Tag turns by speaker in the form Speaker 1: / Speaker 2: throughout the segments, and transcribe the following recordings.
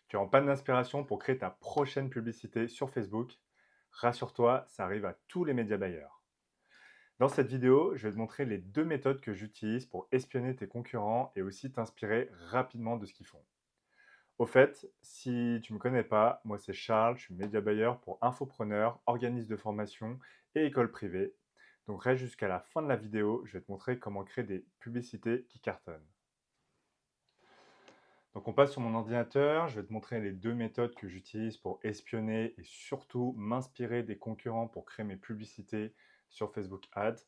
Speaker 1: Tu es en panne d'inspiration pour créer ta prochaine publicité sur Facebook? Rassure-toi, ça arrive à tous les médias buyers. Dans cette vidéo, je vais te montrer les deux méthodes que j'utilise pour espionner tes concurrents et aussi t'inspirer rapidement de ce qu'ils font. Au fait, si tu ne me connais pas, moi c'est Charles, je suis média buyer pour infopreneurs, organismes de formation et écoles privées. Donc reste jusqu'à la fin de la vidéo, je vais te montrer comment créer des publicités qui cartonnent. Donc on passe sur mon ordinateur, je vais te montrer les deux méthodes que j'utilise pour espionner et surtout m'inspirer des concurrents pour créer mes publicités sur Facebook Ads.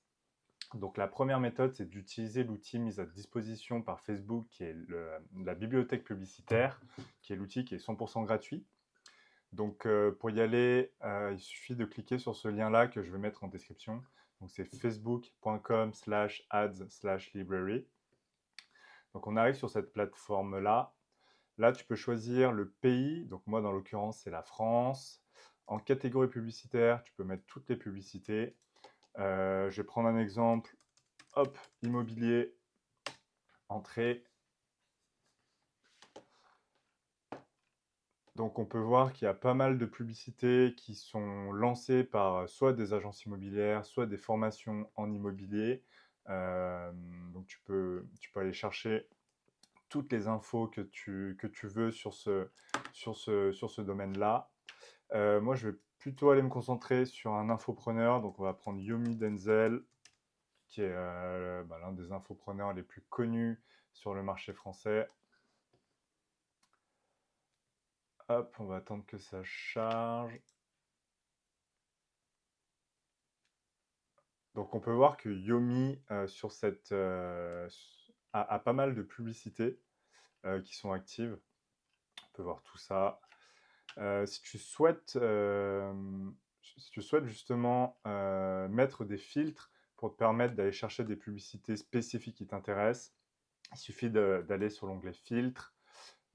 Speaker 1: Donc la première méthode, c'est d'utiliser l'outil mis à disposition par Facebook qui est la bibliothèque publicitaire, qui est l'outil qui est 100% gratuit. Donc pour y aller, il suffit de cliquer sur ce lien-là que je vais mettre en description. Donc c'est facebook.com/ads/library. Donc on arrive sur cette plateforme-là. Là, tu peux choisir le pays. Donc moi, dans l'occurrence, c'est la France. En catégorie publicitaire, tu peux mettre toutes les publicités. Je vais prendre un exemple. Hop, immobilier, entrée. Donc on peut voir qu'il y a pas mal de publicités qui sont lancées par soit des agences immobilières, soit des formations en immobilier. Donc tu peux aller chercher toutes les infos que tu veux sur ce domaine-là. Moi, je vais plutôt aller me concentrer sur un infopreneur. Donc, on va prendre Yomi Denzel, qui est l'un des infopreneurs les plus connus sur le marché français. Hop, on va attendre que ça charge. Donc, on peut voir que Yomi, a pas mal de publicités qui sont actives. On peut voir tout ça. Si tu souhaites justement mettre des filtres pour te permettre d'aller chercher des publicités spécifiques qui t'intéressent, il suffit d'aller sur l'onglet filtres.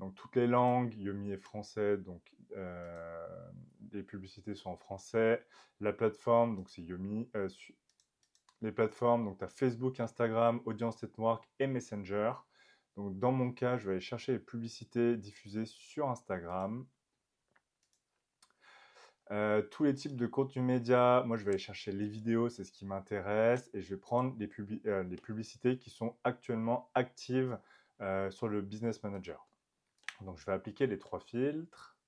Speaker 1: Donc toutes les langues, Yomi est français, donc les publicités sont en français. La plateforme, donc c'est Yomi. Les plateformes, donc tu as Facebook, Instagram, Audience Network et Messenger. Donc dans mon cas, je vais aller chercher les publicités diffusées sur Instagram. Tous les types de contenus médias, moi je vais aller chercher les vidéos, c'est ce qui m'intéresse, et je vais prendre les publicités qui sont actuellement actives sur le Business Manager. Donc je vais appliquer les trois filtres,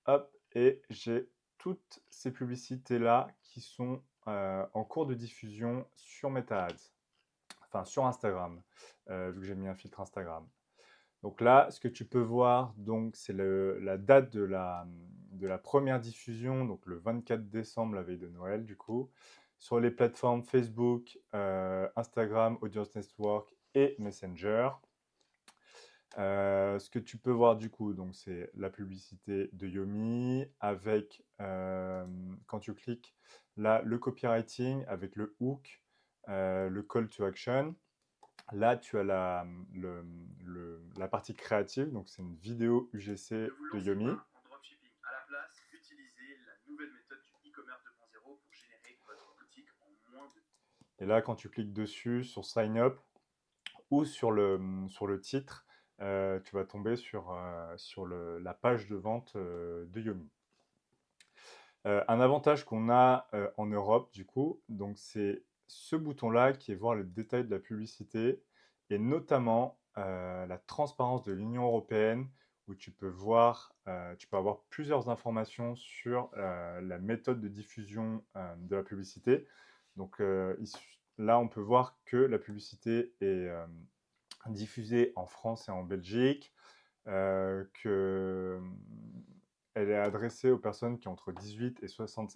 Speaker 1: hop, et j'ai toutes ces publicités-là qui sont en cours de diffusion sur Meta Ads, enfin sur Instagram, vu que j'ai mis un filtre Instagram. Donc là, ce que tu peux voir, donc, c'est la date de la première diffusion, donc le 24 décembre, la veille de Noël, du coup, sur les plateformes Facebook, Instagram, Audience Network et Messenger. Ce que tu peux voir, du coup, donc, c'est la publicité de Yomi avec, quand tu cliques là, le copywriting avec le hook, le call to action. Là, tu as la partie créative, donc c'est une vidéo UGC de Yomi.
Speaker 2: En dropshipping. À la place, utilisez la nouvelle méthode du e-commerce 2.0 pour générer votre boutique en moins de...
Speaker 1: Et là, quand tu cliques dessus, sur Sign Up ou sur le titre, tu vas tomber sur la page de vente de Yomi. Un avantage qu'on a en Europe, du coup, donc c'est ce bouton-là qui est voir le détail de la publicité et notamment la transparence de l'Union européenne où tu peux avoir plusieurs informations sur la méthode de diffusion de la publicité. Donc là, on peut voir que la publicité est diffusée en France et en Belgique, que elle est adressée aux personnes qui ont entre 18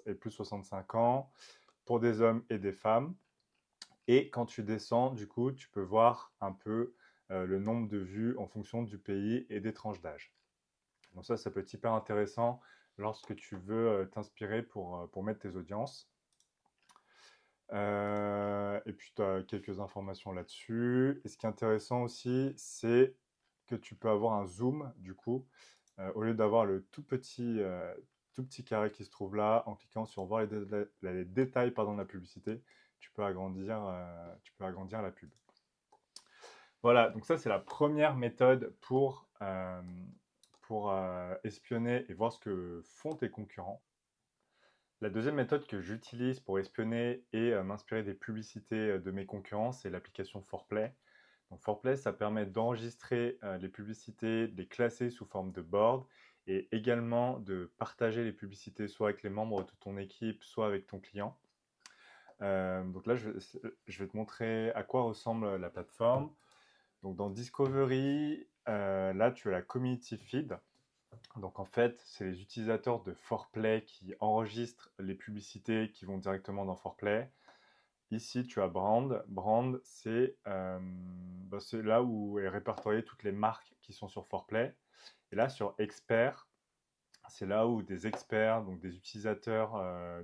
Speaker 1: et plus 65 ans, pour des hommes et des femmes. Et quand tu descends, du coup, tu peux voir un peu le nombre de vues en fonction du pays et des tranches d'âge. Donc ça peut être hyper intéressant lorsque tu veux t'inspirer pour mettre tes audiences. Et puis, tu as quelques informations là-dessus. Et ce qui est intéressant aussi, c'est que tu peux avoir un zoom, du coup, au lieu d'avoir le tout petit carré qui se trouve là, en cliquant sur voir les détails de la publicité, tu peux agrandir la pub. Voilà, donc ça c'est la première méthode pour espionner et voir ce que font tes concurrents. La deuxième méthode que j'utilise pour espionner et m'inspirer des publicités de mes concurrents, c'est l'application Fourplay. Donc Fourplay, ça permet d'enregistrer les publicités, de les classer sous forme de board et également de partager les publicités soit avec les membres de ton équipe, soit avec ton client. Donc là, je vais te montrer à quoi ressemble la plateforme. Donc dans Discovery, là, tu as la Community Feed. Donc en fait, c'est les utilisateurs de Fourplay qui enregistrent les publicités qui vont directement dans Fourplay. Ici, tu as Brand. Brand, c'est là où est répertorié toutes les marques qui sont sur Fourplay. Et là, sur Expert, c'est là où des experts, donc des utilisateurs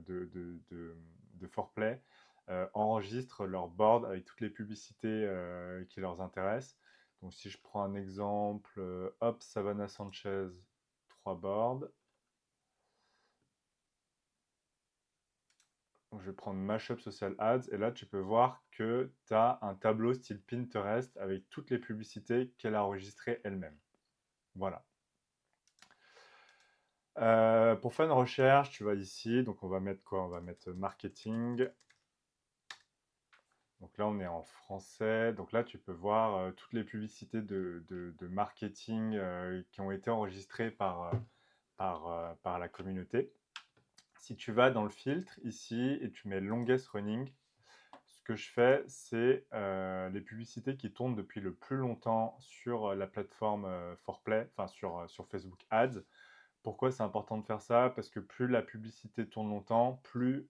Speaker 1: de Fourplay, enregistrent leur board avec toutes les publicités qui leur intéressent. Donc si je prends un exemple, hop, Savannah Sanchez, 3 boards. Donc, je vais prendre Mashup Social Ads et là tu peux voir que tu as un tableau style Pinterest avec toutes les publicités qu'elle a enregistrées elle-même. Voilà. Pour faire une recherche, tu vas ici, donc on va mettre quoi? On va mettre marketing. Donc là, on est en français. Donc là, tu peux voir toutes les publicités de marketing qui ont été enregistrées par la communauté. Si tu vas dans le filtre ici et tu mets longest running, ce que je fais, c'est les publicités qui tournent depuis le plus longtemps sur la plateforme Fourplay, enfin sur Facebook Ads. Pourquoi c'est important de faire ça? Parce que plus la publicité tourne longtemps, plus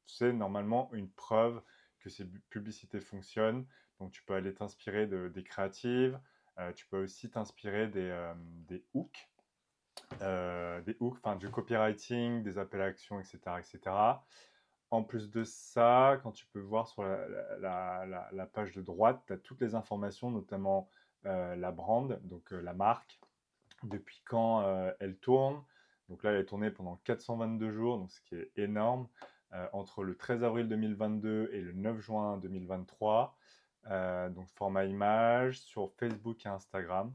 Speaker 1: c'est normalement une preuve que ces publicités fonctionnent. Donc tu peux aller t'inspirer des créatives, tu peux aussi t'inspirer des hooks, enfin du copywriting, des appels à action, etc., etc. En plus de ça, quand tu peux voir sur la page de droite, tu as toutes les informations, notamment la brand, donc la marque, depuis quand elle tourne. Donc là, elle est tournée pendant 422 jours, donc ce qui est énorme, entre le 13 avril 2022 et le 9 juin 2023. Donc format image sur Facebook et Instagram.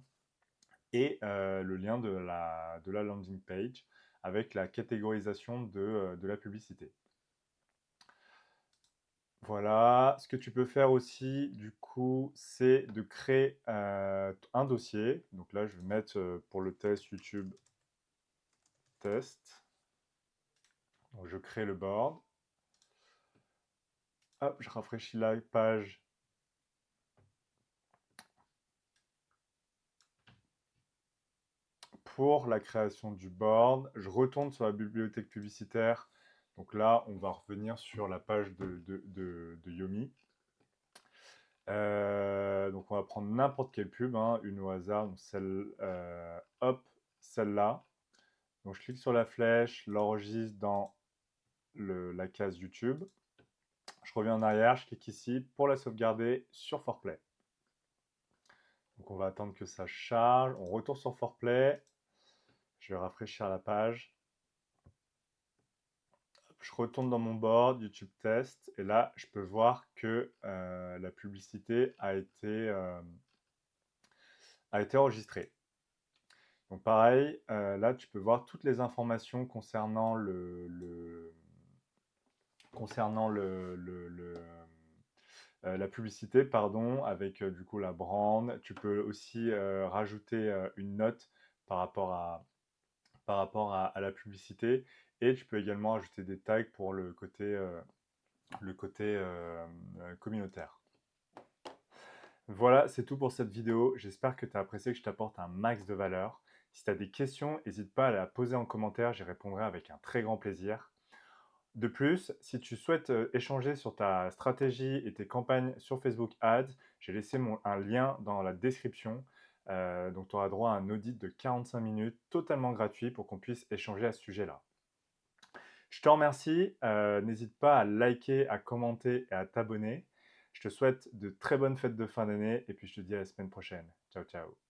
Speaker 1: Et le lien de la landing page avec la catégorisation de la publicité. Voilà, ce que tu peux faire aussi, du coup, c'est de créer un dossier. Donc là, je vais mettre pour le test YouTube test. Donc je crée le board. Hop, je rafraîchis la page. Pour la création du board, je retourne sur la bibliothèque publicitaire. Donc là, on va revenir sur la page de Yomi. Donc on va prendre n'importe quelle pub, hein, une au hasard, donc hop, celle-là. Donc je clique sur la flèche, l'enregistre dans la case YouTube. Je reviens en arrière, je clique ici pour la sauvegarder sur Fourplay. Donc on va attendre que ça charge. On retourne sur Fourplay. Je vais rafraîchir la page. Je retourne dans mon board YouTube test et là je peux voir que la publicité a été enregistrée. Donc pareil, là tu peux voir toutes les informations concernant la publicité, pardon, avec du coup la brand. Tu peux aussi rajouter une note par rapport à la publicité et tu peux également ajouter des tags pour le côté communautaire. Voilà, c'est tout pour cette vidéo. J'espère que tu as apprécié, que je t'apporte un max de valeur. Si tu as des questions, n'hésite pas à la poser en commentaire, j'y répondrai avec un très grand plaisir. De plus, si tu souhaites échanger sur ta stratégie et tes campagnes sur Facebook Ads, j'ai laissé un lien dans la description. Donc tu auras droit à un audit de 45 minutes totalement gratuit pour qu'on puisse échanger à ce sujet-là. Je te remercie, n'hésite pas à liker, à commenter et à t'abonner. Je te souhaite de très bonnes fêtes de fin d'année et puis je te dis à la semaine prochaine. Ciao, ciao.